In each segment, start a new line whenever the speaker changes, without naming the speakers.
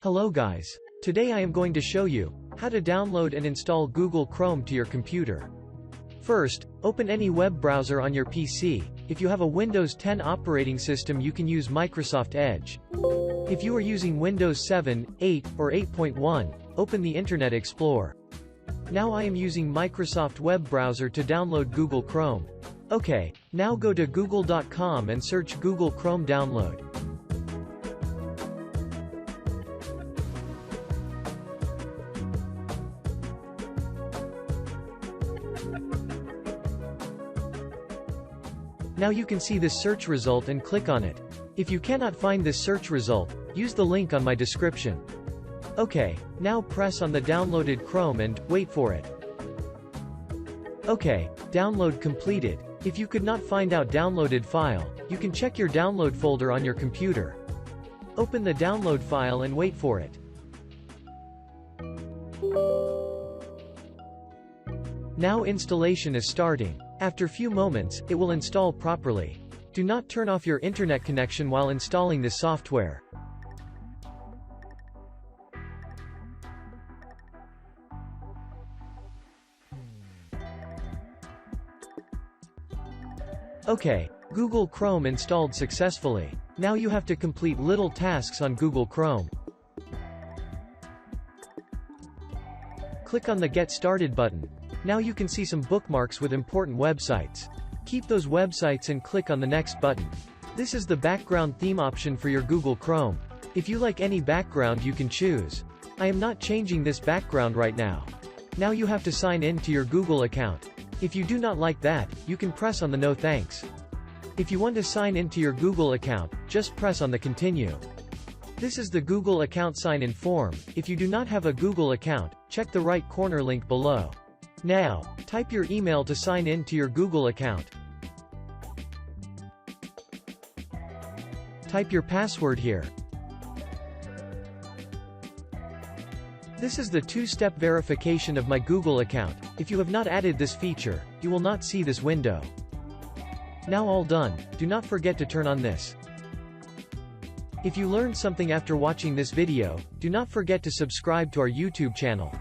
Hello guys. Today I am going to show you how to download and install Google Chrome to your computer. First, open any web browser on your PC. If you have a Windows 10 operating system, you can use Microsoft Edge. If you are using Windows 7, 8, or 8.1, open the Internet Explorer. Now I am using Microsoft web browser to download Google Chrome. Okay, now go to google.com and search Google Chrome download. Now you can see this search result and click on it. If you cannot find this search result, use the link on my description. Okay, now press on the downloaded Chrome and wait for it. Okay, download completed. If you could not find out downloaded file, you can check your download folder on your computer. Open the download file and wait for it. Now installation is starting. After few moments, it will install properly. Do not turn off your internet connection while installing this software. Okay, Google Chrome installed successfully. Now you have to complete little tasks on Google Chrome. Click on the Get Started button. Now you can see some bookmarks with important websites. Keep those websites and click on the Next button. This is the background theme option for your Google Chrome. If you like any background, you can choose. I am not changing this background right now. Now you have to sign in to your Google account. If you do not like that, you can press on the No Thanks. If you want to sign into your Google account, just press on the Continue. This is the Google account sign-in form. If you do not have a Google account, check the right corner link below. Now, type your email to sign in to your Google account. Type your password here. This is the two-step verification of my Google account. If you have not added this feature, you will not see this window. Now all done, do not forget to turn on this. If you learned something after watching this video, do not forget to subscribe to our YouTube channel.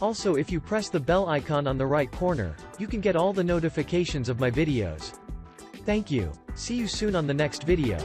Also, if you press the bell icon on the right corner, you can get all the notifications of my videos. Thank you. See you soon on the next video.